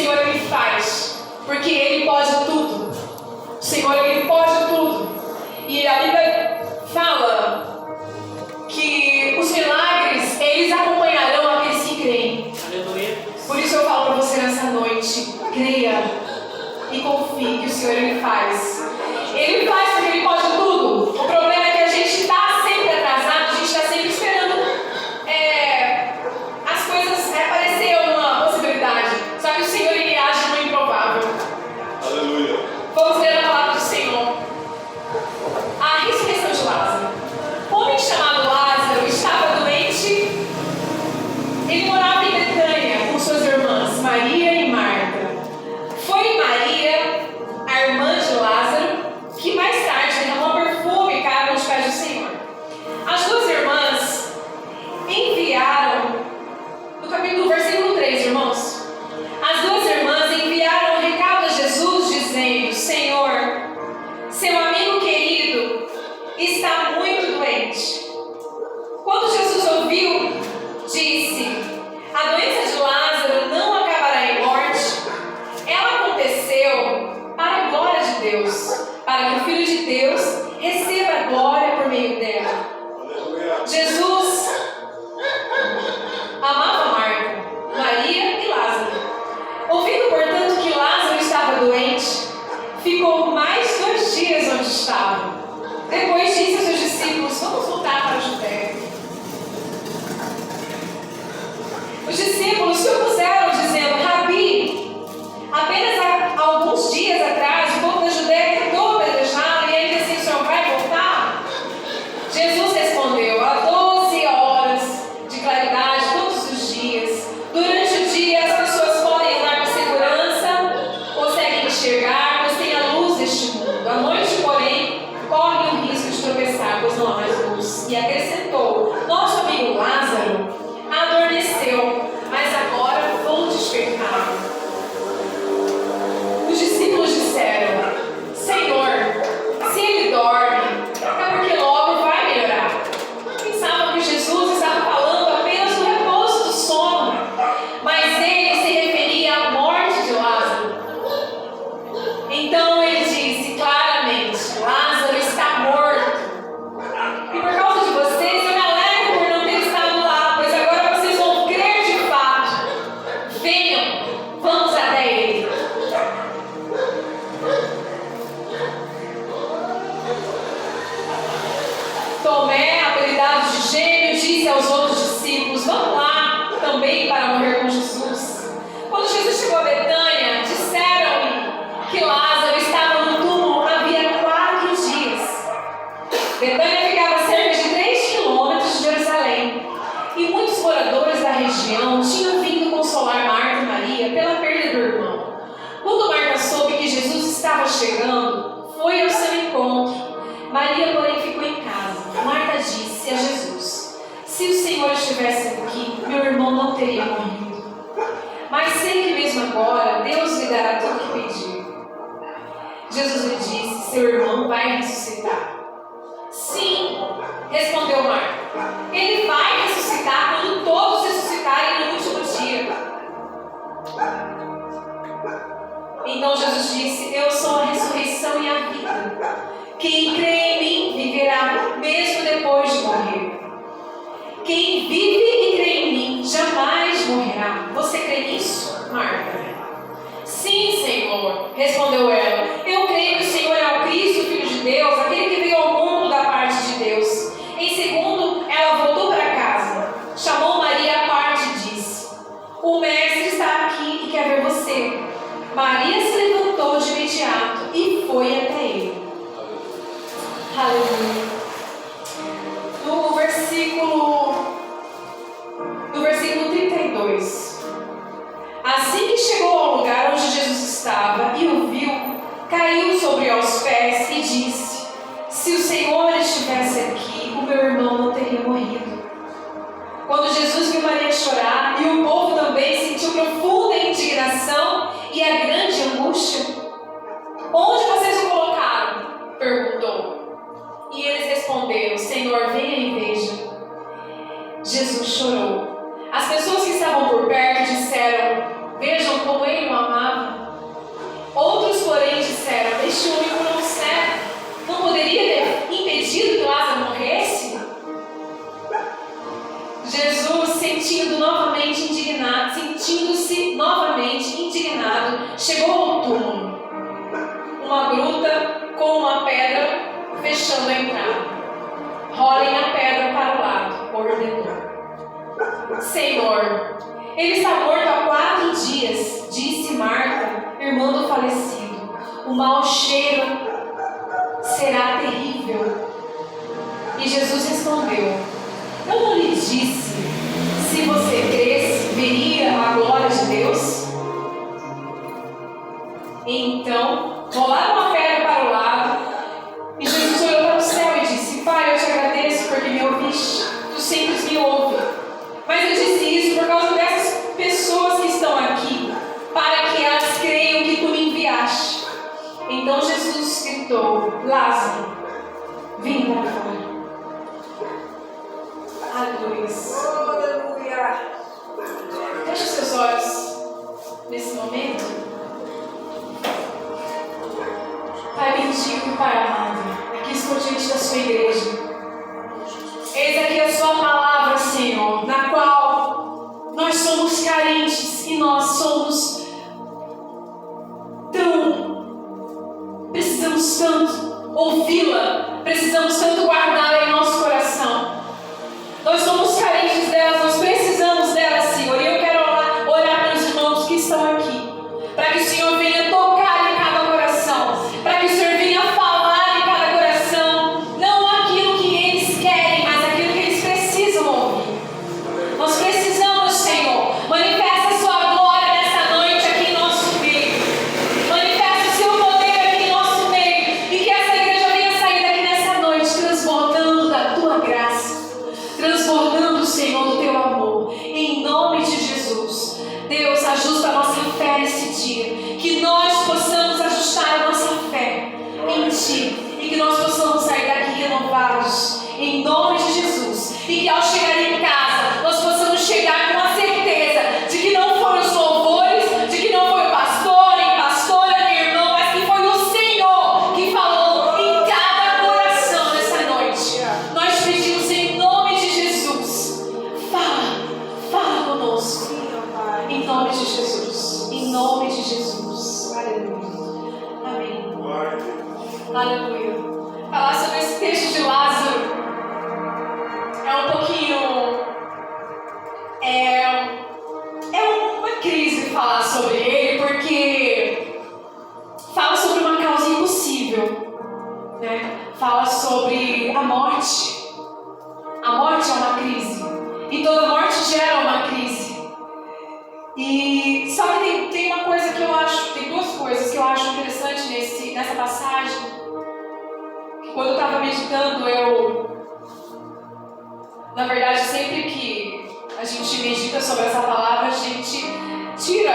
Senhor Ele faz, porque Ele pode tudo. O Senhor Ele pode tudo. E a Bíblia fala que os milagres, eles acompanharão aqueles que creem. Aleluia. Por isso eu falo para você nessa noite, creia e confie que o Senhor Ele faz. Ele faz porque Ele pode tudo. O problema é que a gente está sempre atrasado, a gente está sempre esperando as coisas aparecer uma possibilidade. Só que o Senhor Ele age no improvável. Aleluia. Vamos ler a palavra do Senhor. A ressurreição de Lázaro. Um homem chamado Lázaro estava doente. Ele morava em Betânia com suas irmãs Maria e Marta. Foi Maria, a irmã de Lázaro, que mais tarde derramou perfume caro aos pés do Senhor. As duas irmãs enviaram, no versículo 3, irmãos, as duas irmãs enviaram um recado a Jesus dizendo: Senhor, seu amigo querido está muito doente. Quando Jesus ouviu, disse: a doença de Lázaro não acabará em morte. Ela aconteceu para a glória de Deus, para que o Filho de Deus receba a glória por meio dela. Jesus amava Marta, Maria e Lázaro. Ouvindo, portanto, que Lázaro estava doente, ficou mais 2 dias onde estava. Depois disse aos seus discípulos: vamos voltar para a Judéia. Os discípulos se opuseram, dizendo: Rabi, apenas há alguns dias atrás o povo da Judéia tentou apedrejá-lo e ainda assim o Senhor vai voltar? Jesus respondeu: há 12 horas de claridade todos os dias. Durante o dia as pessoas podem andar com segurança, conseguem enxergar, pois tem a luz deste mundo. À noite, porém, corre o risco de tropeçar, pois não há mais luz. E acrescentou: nosso amigo Lázaro adormeceu, mas agora vou despertar. Os discípulos disseram: Senhor, se ele dorme, é porque logo vai melhorar. Pensavam que Jesus estava falando apenas do repouso do sono, mas ele se referia à morte de Lázaro. Então ele disse claramente: Lázaro está morto. E por causa de vocês, eu me alegro por não ter estado lá, pois agora vocês vão crer de fato. Venham, vamos até ele. Tomé, apelidado de Gêmeo, disse aos outros discípulos: vamos lá também para morrer com Jesus. Quando Jesus chegou a Betânia, disseram-lhe que Lázaro estava no túmulo havia 4 dias. Betânia ficava a cerca de 3 quilômetros de Jerusalém, e muitos moradores da região tinham vindo consolar Marta e Maria pela perda do irmão. Quando Marta soube que Jesus estava chegando, foi ao seu encontro. Maria, porém, ficou em casa. Marta disse a Jesus: se o Senhor estivesse aqui, meu irmão não teria morrido. Mas sei que mesmo agora Deus lhe dará tudo o que pedir. Jesus lhe disse: seu irmão vai ressuscitar. Sim, respondeu Marta. Ele vai ressuscitar quando todos ressuscitarem no último dia. Então Jesus disse: eu sou a ressurreição e a vida. Quem crê em mim viverá mesmo depois de morrer. Quem vive e crê em mim jamais morrerá. Você crê nisso, Marta? Sim, Senhor, respondeu ela. Eu creio que o Senhor é o Cristo, o Filho de Deus, aquele que veio ao mundo da parte de Deus. Em segundo, ela voltou para casa, chamou Maria à parte e disse: o mestre está aqui e quer ver você. Maria se levantou de imediato e foi até ele. Aleluia. No versículo 32. Assim que chegou ao lugar onde Jesus estava e o viu, caiu sobre aos pés e disse: se o Senhor estivesse aqui, o meu irmão não teria morrido. Quando Jesus viu Maria chorar e o povo também sentiu profunda indignação e a grande angústia, onde vocês o colocaram? Perguntou. E eles responderam: Senhor, venha e veja. Jesus chorou. As pessoas que estavam por perto disseram: vejam como ele o amava. este homem curou o cego. Não poderia ter impedido que Lázaro morresse? Jesus, sentindo-se novamente indignado, chegou ao túmulo. Uma gruta com uma pedra fechando a entrada. Rolem a pedra para o lado, ordenou. Senhor, ele está morto há 4 dias, disse Marta, irmã do falecido. O mau cheiro será terrível. E Jesus respondeu: eu não lhe disse, se você cresce, veria a glória de Deus? Então, rolaram a pedra para o lado, e Jesus olhou para o céu e disse: Pai, eu te agradeço porque me ouviste, tu sempre me ouve. Mas eu disse isso por causa dessas pessoas que estão aqui, para que elas creiam que tu me enviaste. Então Jesus gritou: Lázaro, vem para fora. Aleluia. Feche os seus olhos nesse momento. Pai bendito, Pai amado, aqui estou diante da sua igreja. Eis aqui a sua palavra, Senhor, na qual nós somos carentes e nós somos precisamos tanto ouvi-la, precisamos tanto guardá-la em nosso coração. Nós somos carentes delas, nós precisamos delas, Senhor. E eu quero orar para os irmãos que estão aqui, para que o Senhor venha tocar em cada coração, para que o Senhor venha falar em cada coração, não aquilo que eles querem, mas aquilo que eles precisam ouvir. Nós precisamos, Senhor, manifesta a sua glória nessa noite aqui em nosso meio, manifesta o seu poder aqui em nosso meio, e que essa igreja venha sair daqui nessa noite transbordando da tua graça, transbordando, Senhor, do teu amor, em nome de Jesus. Deus, ajusta a nossa fé nesse dia, que nós possamos ajustar a nossa fé em Ti, e que nós possamos sair daqui renovados, em nome de Jesus, e que ao chegar em casa, nós possamos chegar com a certeza de que não foram os louvores, de que não foi o pastor, nem pastora, nem irmão, mas que foi o Senhor que falou em cada coração nessa noite. Nós pedimos em nome de Jesus, fala conosco, em nome de Jesus, em nome de Jesus. Aleluia. Amém. Aleluia. Falar sobre esse texto de Lázaro é um pouquinho. É uma crise falar sobre ele, porque fala sobre uma causa impossível, né? Fala sobre a morte. A morte é uma crise, e toda morte gera uma crise. E só que tem uma coisa que eu acho, tem 2 coisas que eu acho interessante nessa passagem. Quando eu estava meditando, na verdade, sempre que a gente medita sobre essa palavra, a gente tira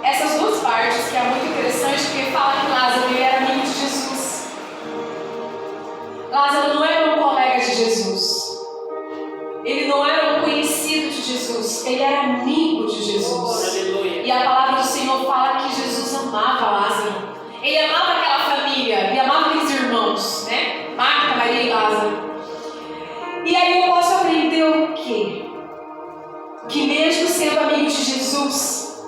essas 2 partes, que é muito interessante, porque fala que Lázaro ele era amigo de Jesus. Lázaro não era um colega de Jesus. Ele não era um conhecido de Jesus. Ele era amigo de Jesus. E a palavra do Senhor fala que Jesus amava Lázaro. Ele amava aquela família, ele amava aqueles irmãos, né? Marta, Maria e Lázaro. E aí eu posso aprender o quê? Que mesmo sendo amigo de Jesus,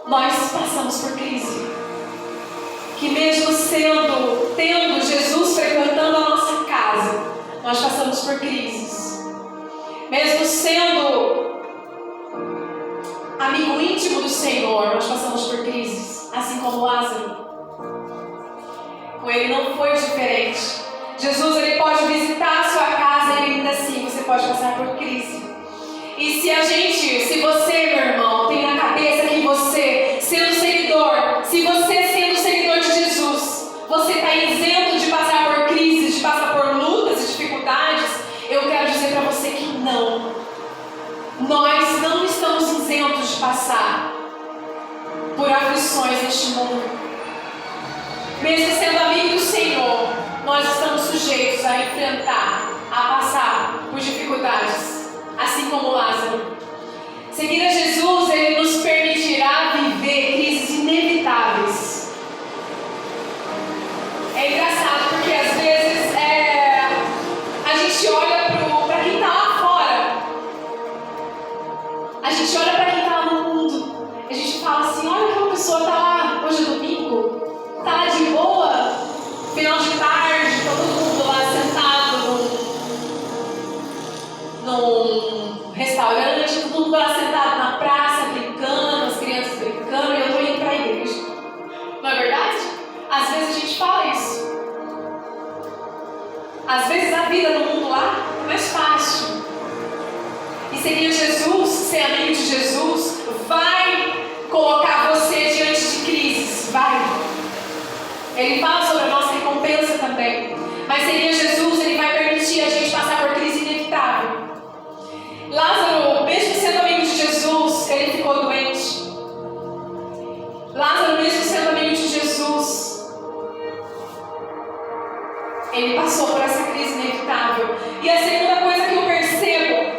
nós passamos por crise. Que mesmo tendo Jesus frequentando a nossa casa, nós passamos por crises. Mesmo sendo amigo íntimo do Senhor, nós passamos por crises. Assim como Lázaro. Com ele não foi diferente. Jesus ele pode visitar a sua casa e ainda assim você pode passar por crise. E se você, meu irmão, tem na cabeça que você, sendo seguidor, se você sendo seguidor de Jesus, você está isento de passar por crises, de passar por lutas e dificuldades, eu quero dizer para você que não. Nós não estamos isentos de passar por aflições neste mundo. Mesmo sendo amigo do Senhor, nós estamos sujeitos a enfrentar, a passar por dificuldades, assim como Lázaro. Seguir a Jesus, ele nos permitirá viver crises A gente olha para quem está lá no mundo, a gente fala assim, olha aquela pessoa está lá, hoje é domingo, está lá de boa, final de tarde, todo mundo lá sentado num restaurante, todo mundo lá sentado na praça, brincando, as crianças brincando, e eu estou indo para a igreja. Não é verdade? Às vezes a gente fala isso. Às vezes a vida no mundo lá é mais fácil. E seguir Jesus, ser amigo de Jesus, vai colocar você diante de crises. Vai. Ele fala sobre a nossa recompensa também. Mas seguir Jesus, ele vai permitir a gente passar por crise inevitável. Lázaro, mesmo sendo amigo de Jesus, ele ficou doente. Lázaro, mesmo sendo amigo de Jesus, ele passou por essa crise inevitável. E a segunda coisa que eu percebo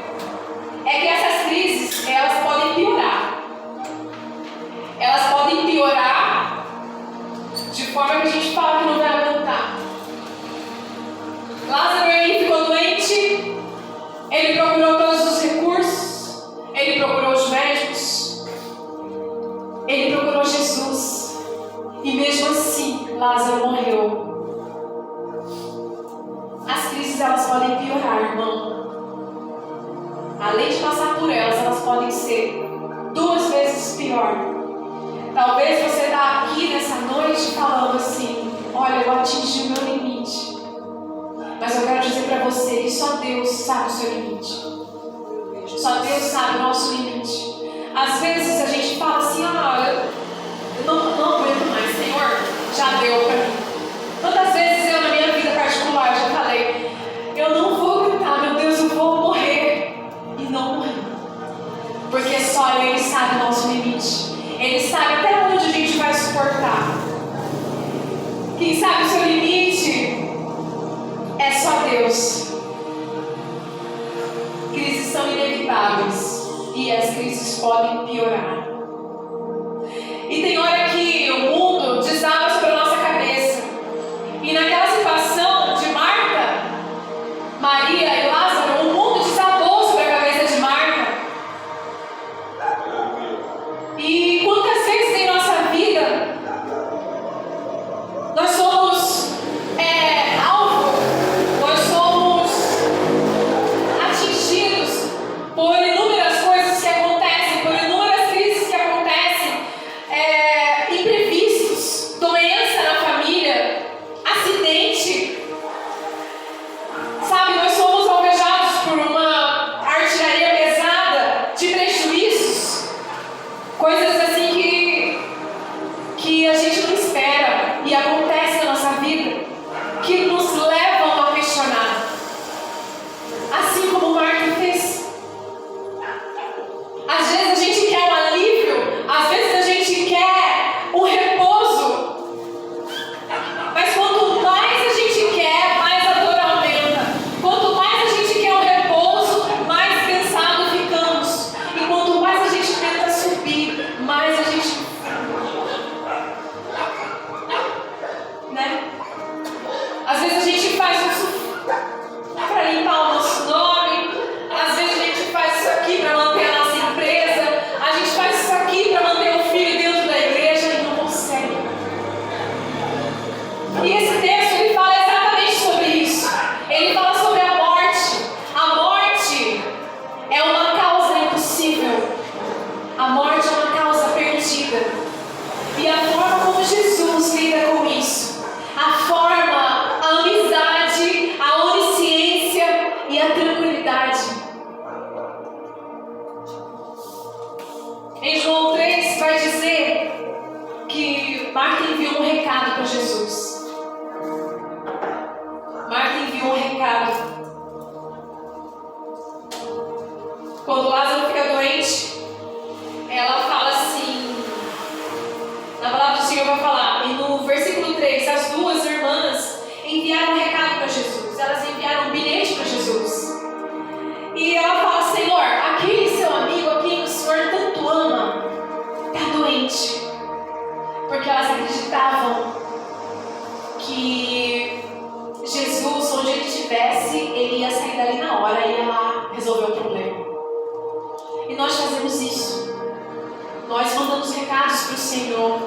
é que essas crises, elas podem piorar. Elas podem piorar de forma que a gente fala que não vai aguentar. Lázaro, ele ficou doente, ele procurou todos os recursos, ele procurou os médicos, ele procurou Jesus. E mesmo assim, Lázaro morreu. As crises, elas podem piorar, irmão. Além de passar por elas, elas podem ser 2 vezes pior. Talvez você está aqui nessa noite falando assim, olha, eu atingi o meu limite. Mas eu quero dizer para você que só Deus sabe o seu limite. Só Deus sabe o nosso limite. Às vezes a gente fala assim, olha, eu não aguento mais, Senhor, já deu para mim. Quantas vezes eu na minha vida particular já falei, eu não vou aguentar, meu Deus, eu vou morrer. E não morrer. Porque só Ele sabe o nosso limite. Ele sabe até onde a gente vai suportar. Quem sabe o seu limite é só Deus. Crises são inevitáveis e as crises podem piorar. E tem hora que o mundo desaba sobre a nossa cabeça. E naquela situação de Marta, Maria e Lázaro, o mundo desabou sobre a cabeça de Marta. E quantas vezes em nossa vida nós somos alvo, nós somos atingidos por inúmeras coisas que acontecem, por inúmeras crises que acontecem, imprevistos, doença na família, acidente. Sabe, nós somos alvejados por uma artilharia pesada de prejuízos, coisas assim que a gente não espera e acontece na nossa vida, que nos levam a questionar, assim como Marta fez. Às vezes a gente quer um alívio, às vezes a gente quer um repouso, mas quanto mais a gente quer, mais a dor aumenta. Quanto mais a gente quer um repouso, mais cansado ficamos. E quanto mais a gente tenta subir, mais a gente... né? Às vezes a gente faz isso para limpar o nosso nome, às vezes a gente faz isso aqui para manter a nossa empresa, a gente faz isso aqui para manter o filho dentro da igreja e não consegue. E esse texto, ele fala exatamente sobre isso. Ele fala sobre a morte. A morte é uma causa impossível. A morte é uma causa perdida. E a forma como Jesus lida com isso, a forma, a amizade, a onisciência e a tranquilidade. Em João 3 vai dizer que Marta enviou um recado para Jesus. Marta enviou um recado. Quando Lázaro fica doente, ela fala assim, na palavra do Senhor vai falar, e no versículo 3, as 2 irmãs enviaram um recado para Jesus. Elas enviaram um bilhete para Jesus. E ela fala, Senhor, aquele seu amigo a quem o Senhor tanto ama, está doente. Porque elas acreditavam que Jesus, onde ele estivesse, ele ia sair dali na hora e ia lá resolver o problema. E nós fazemos nós mandamos recados para o Senhor.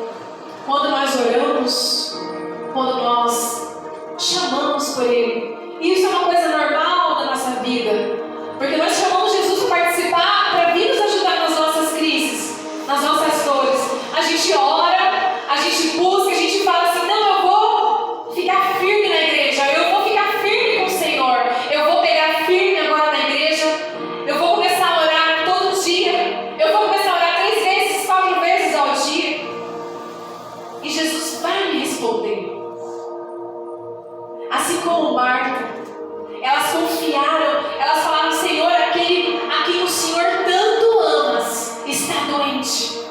Quando nós oramos, quando nós chamamos por Ele. E isso é uma coisa normal da nossa vida. Porque nós chamamos Jesus para participar, para vir nos ajudar nas nossas crises, nas nossas dores. A gente ora, a gente busca, a gente fala assim, não, eu vou ficar firme na igreja, eu vou ficar firme com o Senhor, eu vou pegar firme agora na igreja, eu vou começar a orar todo dia, eu vou começar a orar 3 vezes, 4 vezes ao dia. E Jesus vai me responder. Assim como Marta, elas confiaram, elas falaram, Senhor, aquele a quem o Senhor tanto amas está doente.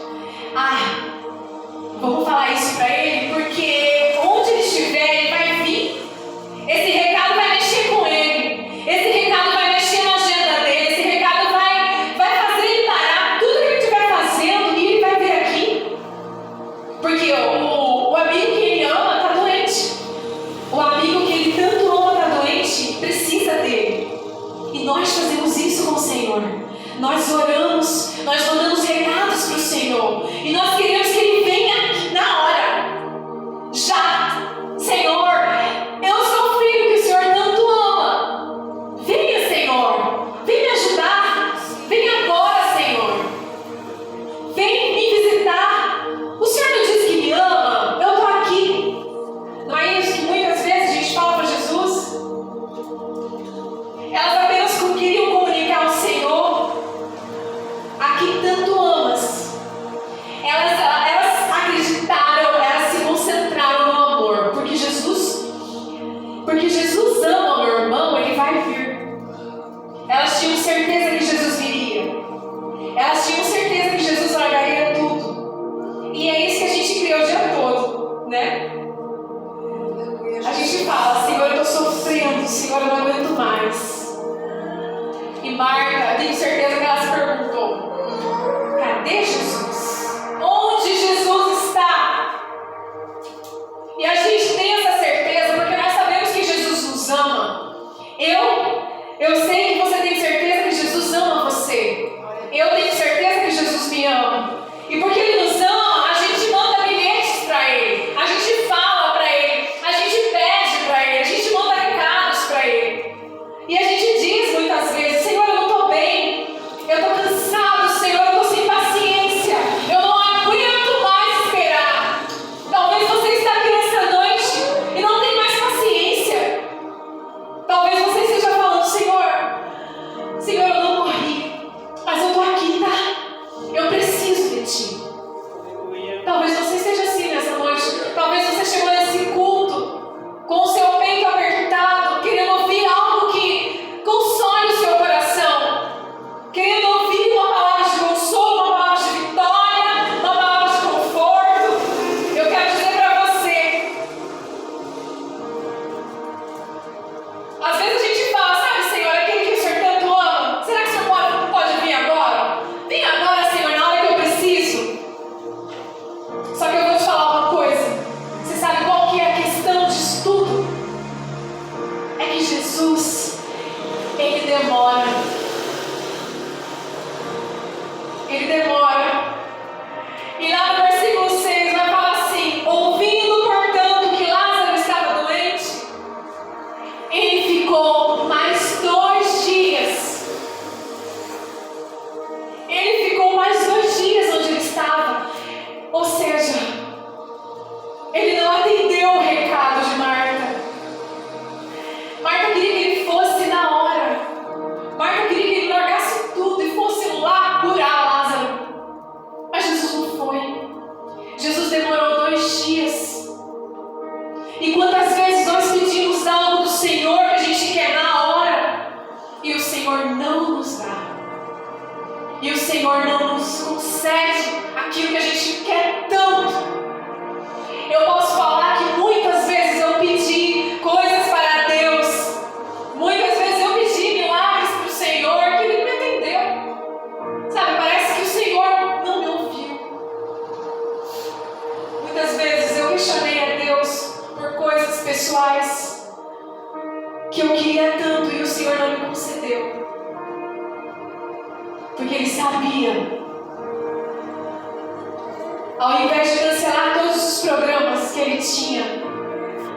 Vamos falar isso para ele, porque onde ele estiver, ele vai vir. Esse recado vai mexer com ele. Esse recado vai mexer na agenda dele. Esse recado vai fazer ele parar tudo que ele estiver fazendo e ele vai vir aqui. Porque o amigo que ele ama está doente. O amigo que ele tanto ama está doente, precisa dele. E nós fazemos isso com o Senhor. Nós oramos, nós mandamos recados para o Senhor. E nós queremos que Ele venha na hora. Já. Senhor, eu sou o filho que o Senhor tanto ama. Venha, Senhor. Vem me ajudar. Vem agora, Senhor. Vem me visitar. O Senhor não disse que me ama? Eu estou aqui. Não é isso que muitas vezes a gente fala para Jesus? Elas apenas queriam comunicar ao Senhor a quem tanto amas. Elas acreditaram, elas se concentraram no amor. Porque Jesus ama meu irmão, ele vai vir. Elas tinham certeza que Jesus viria. Elas tinham certeza que Jesus largaria tudo. E é isso que a gente crê o dia todo, né? A gente fala, Senhor, eu estou sofrendo, Senhor, eu não aguento mais. E Marta, eu tenho certeza que ela se perguntou, cadê Jesus? Onde Jesus está? E a gente tem essa certeza porque nós sabemos que Jesus nos ama. Eu sei que você tem certeza que Jesus ama você. Eu tenho certeza que Jesus me ama. E porque Ele nos ama, a gente manda bilhetes para Ele. A gente fala para Ele. A gente pede para Ele. A gente manda recados para Ele. E a gente diz muitas vezes, Senhor, eu não estou bem. Eu estou cansado, Senhor. Eu estou sem paciência. Eu não aguento mais esperar. Talvez você está aqui nessa noite e não tem mais paciência. Talvez você esteja falando, Senhor, eu não morri. Mas eu estou aqui, tá? Eu preciso de Ti. Talvez você esteja assim nessa noite. Talvez você chegou nesse culto com o seu peito apertado, querendo ouvir algo que console o seu coração, querendo ouvir uma palavra de consolo, uma palavra de vitória, uma palavra de conforto. Eu quero dizer para você, às vezes a gente fala, sabe, Senhor, aquele que o Senhor tanto ama, será que o Senhor pode vir agora? Vem agora, Senhor, na hora que eu preciso. Só que eu vou te falar uma coisa. Você sabe qual que é a questão disso tudo? É que Jesus, Ele demora. Ele demora. E lá no versículo 6 vai falar assim, ouvindo, portanto, que Lázaro estava doente, Ele ficou mais 2 dias. Ele ficou mais 2 dias onde ele estava. Ou seja, ele não atendeu o recado de Marta. Marta queria que ele fosse na hora. Marta queria que ele largasse tudo e fosse lá curar Lázaro. Mas Jesus não foi. Jesus demorou 2 dias. E quantas vezes nós pedimos algo do Senhor que a gente quer na hora e o Senhor não nos dá. E o Senhor não nos concede aquilo que a gente quer tanto. Eu posso falar que muitas vezes eu pedi coisas para Deus. Muitas vezes eu pedi milagres para o Senhor que Ele não me atendeu. Sabe, parece que o Senhor não me ouviu. Muitas vezes eu questionei a Deus por coisas pessoais que eu queria tanto e o Senhor não me concedeu. Porque Ele sabia ao invés de cancelar todos os programas que ele tinha,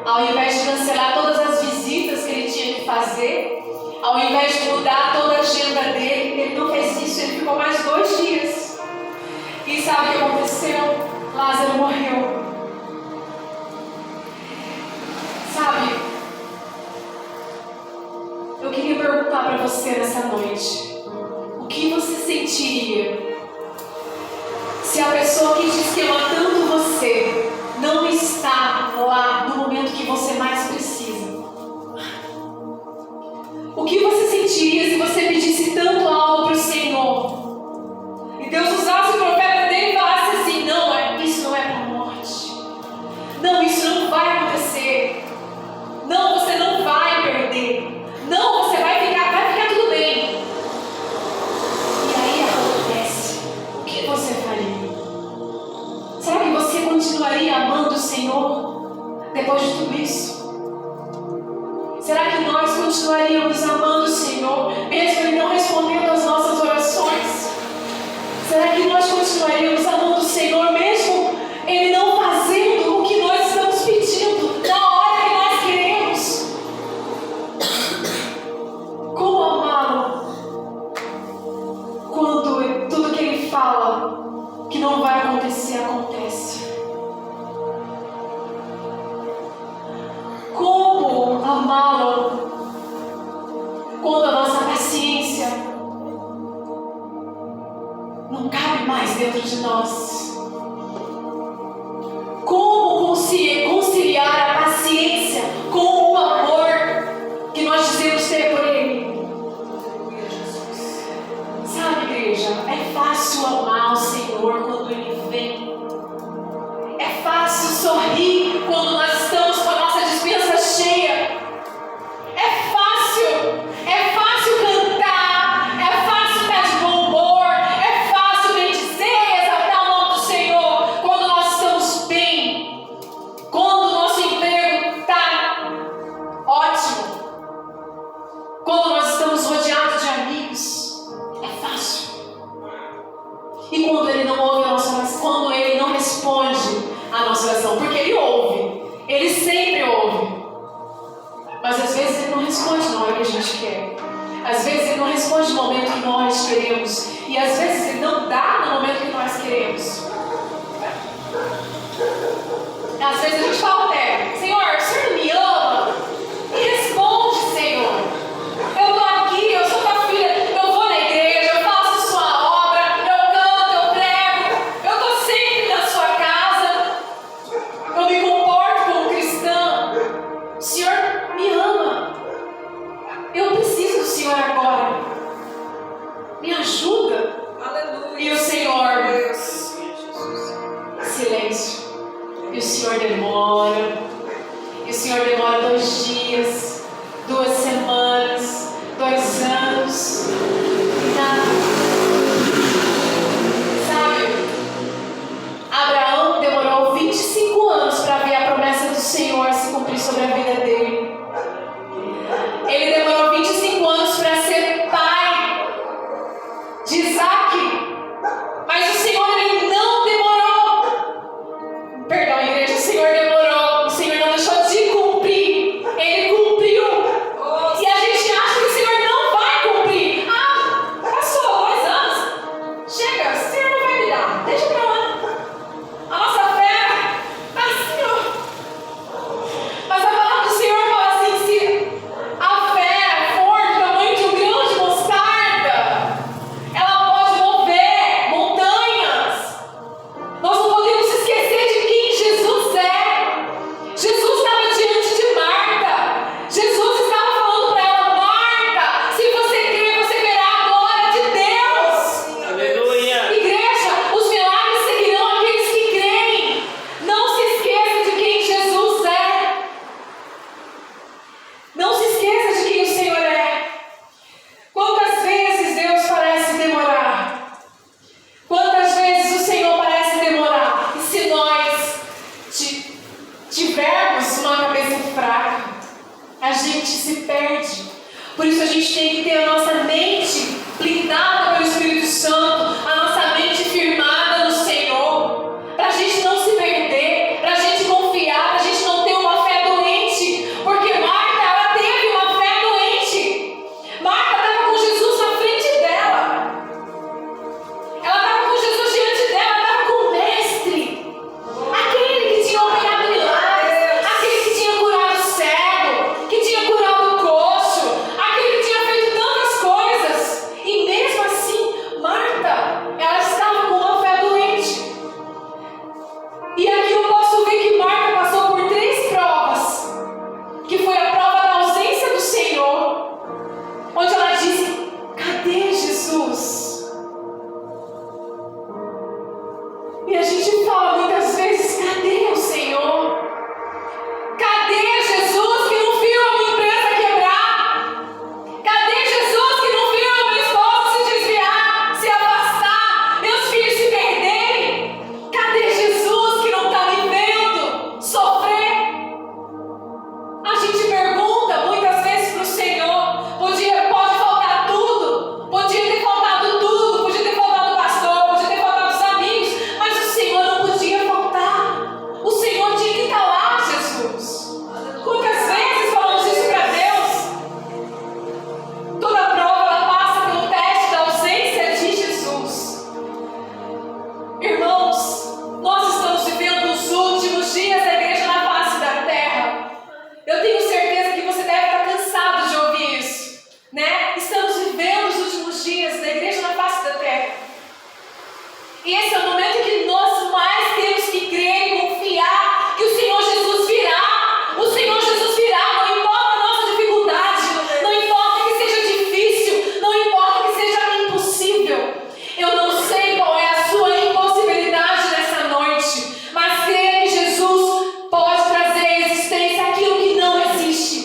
ao invés de cancelar todas as visitas que ele tinha que fazer, ao invés de mudar toda a agenda dele, ele não fez isso, ele ficou mais 2 dias. E sabe o que aconteceu? Lázaro morreu. Sabe, eu queria perguntar para você nessa noite, o que você sentiria se a pessoa que diz que ama tanto você não está lá no momento que você mais precisa? O que você sentiria se você pedisse tanto algo para o Senhor e Deus usasse o profeta dele e falasse assim: não, isso não é para a morte, não, isso não vai acontecer, não, você não vai perder, não, você vai ficar tudo bem. E aí acontece, o que você faria? Será que você continuaria amando o Senhor depois de tudo isso? Será que nós continuaríamos amando o Senhor, mesmo Ele não respondendo às nossas orações? Será que nós continuaríamos amando o Senhor, mesmo Ele não fazendo o que nós estamos pedindo na hora que nós queremos? Como amá-lo quando tudo que Ele fala que não vai acontecer, acontece? Como amá-lo quando a nossa paciência não cabe mais dentro de nós? Como conciliar a paciência com o amor que nós dizemos ter por Ele? Sabe, igreja, é fácil amar o Senhor quando Ele vem. É fácil sorrir quando nós estamos com a nossa dispensa cheia. É fácil cantar, é fácil estar de bom humor, é fácil bendizer e exaltar o nome do Senhor quando nós estamos bem, quando o nosso emprego está ótimo, quando nós estamos rodeados de amigos. É fácil. E quando Ele não ouve a nossa oração, quando Ele não responde a nossa oração, porque Ele ouve, Ele sempre ouve, mas às vezes Ele não responde na hora que a gente quer, às vezes Ele não responde no momento que nós queremos, e às vezes Ele não dá no momento que nós queremos. Às vezes a gente fala até: Senhor, o Senhor me ama? Me responde, Senhor. Eu estou aqui, eu sou tua filha, eu vou na igreja, eu faço sua obra, eu canto, eu prego, eu estou sempre na sua casa, eu me comporto como cristã. O Senhor me ama. Eu preciso do Senhor agora. Me ajuda. Aleluia. E o Senhor, Deus, silêncio. E o Senhor demora. E o Senhor demora 2 dias, 2 semanas, 2 anos. E nada. Sabe? Abraão demorou 25 anos para ver a promessa do Senhor se cumprir sobre a vida dele. Ele demorou 25 anos para ser pai de Isaac. Mas o Senhor, Ele não demorou. Perdão, igreja, o Senhor demorou. O Senhor não deixou de cumprir. Ele cumpriu. E a gente acha que o Senhor não vai cumprir. Passou 2 anos. Chega, o Senhor não vai me dar. Deixa pra lá. A nossa fé tá assim, ó. Mas a palavra do Senhor fala assim: se a fé for do tamanho de um grão de mostarda, ela pode mover montanhas. Nós não podemos esquecer de quem Jesus é. Jesus estava diante de Marta. Jesus estava falando para ela: Marta, se você crer, você verá a glória de Deus. Aleluia. Igreja, os milagres seguirão aqueles que creem. Não se esqueça de quem Jesus é. Não se esqueça de quem o Senhor é. Quantas vezes Deus parece demorar? Quantas vezes o Senhor parece demorar? E se nós tivermos uma cabeça fraca, a gente se perde. Por isso a gente tem que ter a nossa mente blindada pelo Espírito Santo, a nossa mente firmada no Senhor, para a gente E a gente fala muitas vezes: cadê o Senhor? Cadê Jesus que não viu a minha empresa quebrar? Cadê Jesus que não viu o meu esposo se desviar, se afastar, meus filhos se perderem? Cadê Jesus que não está me vendo sofrer? A gente pergunta muitas vezes para o Senhor. Pode faltar tudo, podia ter faltado tudo, podia ter faltado o pastor, podia ter faltado os amigos, mas o Senhor não podia faltar. O Senhor tinha que estar lá, Jesus. Quantas vezes falamos isso para Deus? Toda prova ela passa pelo teste da ausência de Jesus. Irmãos, nós estamos vivendo os últimos dias da igreja na face da terra. Eu tenho certeza que você deve estar cansado de ouvir isso, né? Estamos vivendo os últimos dias da igreja na face da terra. E esse é o momento que nós mais temos que crer e confiar que o Senhor Jesus virá. O Senhor Jesus virá, não importa a nossa dificuldade, não importa que seja difícil, não importa que seja impossível. Eu não sei qual é a sua impossibilidade nessa noite, mas creia que Jesus pode trazer à existência aquilo que não existe.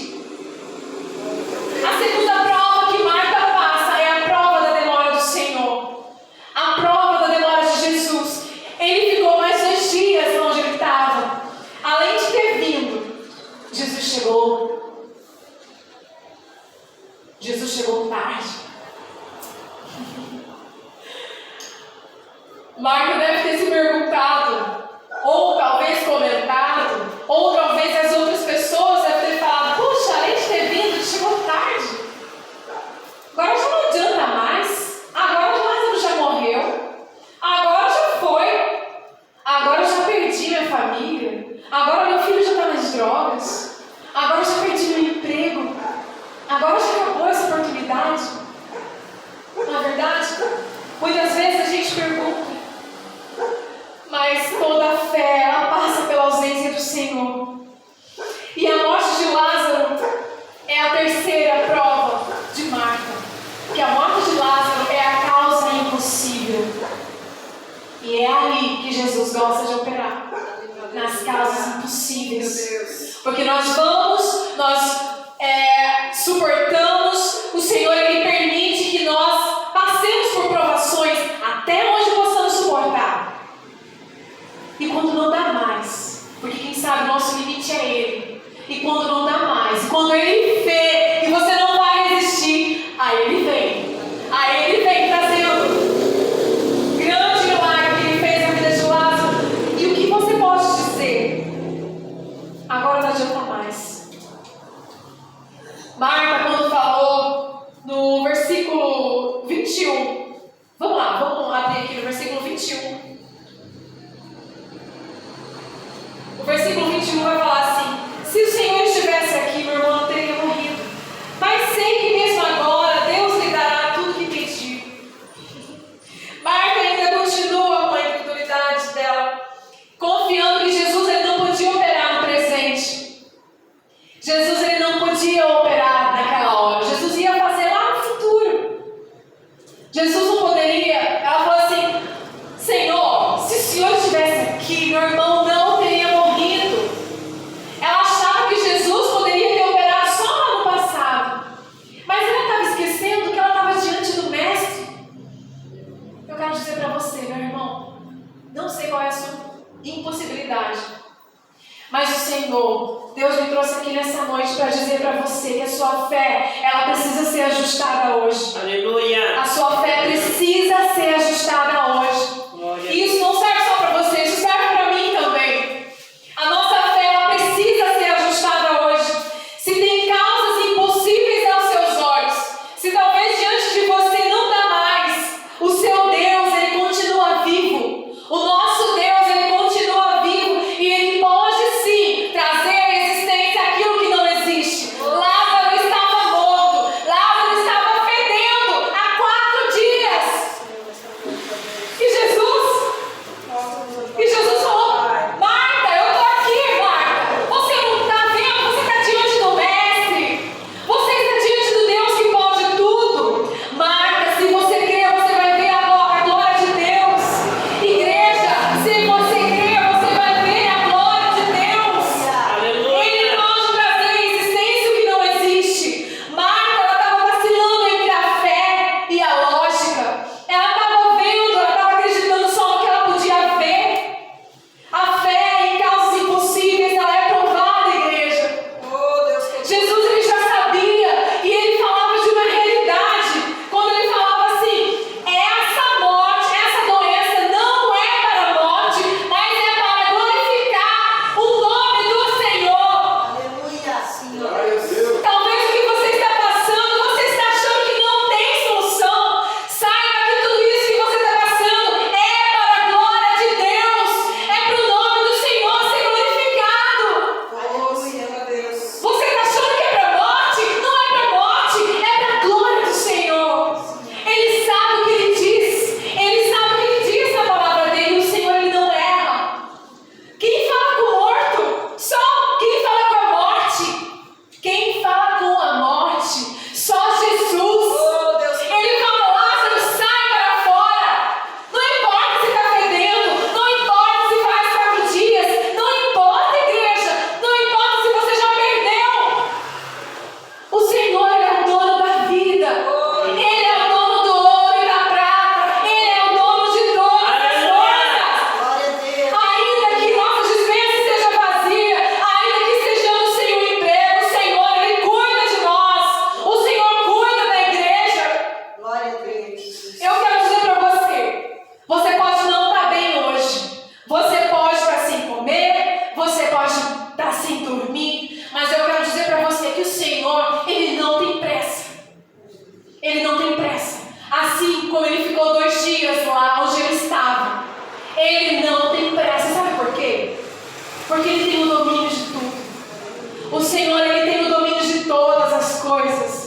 A segunda prova que Marta passa é a prova da demora do Senhor. A prova da demora de Jesus. Ele ficou mais 2 dias onde ele estava. Além de ter vindo, Jesus chegou. Jesus chegou tarde. Marta deve ter se perguntado, ou talvez comentado, ou talvez as outras pessoas devem ter falado: puxa, além de ter vindo, ele chegou tarde. Agora já não adianta mais. Agora Lázaro já morreu. Agora já foi. Agora eu já perdi minha família. Agora meu filho já está nas drogas. Agora eu já perdi meu emprego. Agora já acabou essa oportunidade. Não é verdade? Muitas vezes a gente pergunta, mas toda fé ela passa pela ausência do Senhor. E a morte de Lázaro é a terceira prova de Marta. Que a morte de Lázaro é a causa impossível. E é ali que Jesus gosta de operar, nas causas impossíveis. Porque nós suportamos, o Senhor ele permite que nós passemos por provações até onde possamos suportar. E quando não dá mais, porque quem sabe o nosso limite é Ele. E quando não dá mais, quando Ele vê que você não vai resistir, aí Ele vem. Aí Ele vem trazendo grande milagre que Ele fez na vida de Lázaro. E o que você pode dizer? Agora não adianta mais. Marta, quando falou no versículo 21, vamos lá, vamos abrir aqui no versículo 21. O versículo 21 vai falar assim: se o Senhor estivesse aqui, meu irmão não teria morrido. Mas sei que mesmo agora Deus lhe dará tudo que pedir. Marta ainda continua com a incredulidade dela, confiando que Jesus ele não podia operar no presente. Jesus ele não podia operar naquela hora. Jesus ia fazer lá no futuro. Jesus não poderia. Ela falou assim: Senhor, se o Senhor estivesse aqui, meu irmão não teria morrido. Ela achava que Jesus poderia ter operado só lá no passado. Mas ela estava esquecendo que ela estava diante do Mestre. Eu quero dizer para você, meu irmão, não sei qual é a sua impossibilidade, mas o Senhor, Deus me trouxe aqui nessa noite para dizer para você que a sua fé, ela precisa ser ajustada hoje. Aleluia. A sua fé precisa ser ajustada hoje. E isso não serve só para você, isso serve para mim também. A nossa fé, ela precisa ser ajustada hoje. Se tem causas impossíveis aos seus olhos, se talvez diante de você não dá mais, o seu Deus, ele continua vivo. O nosso Deus, ele continua vivo e ele pode sim trazer à existência aquilo que não existe. Lázaro estava morto, Lázaro estava fedendo há 4 dias. E Jesus porque Ele tem o domínio de tudo. O Senhor, Ele tem o domínio de todas as coisas.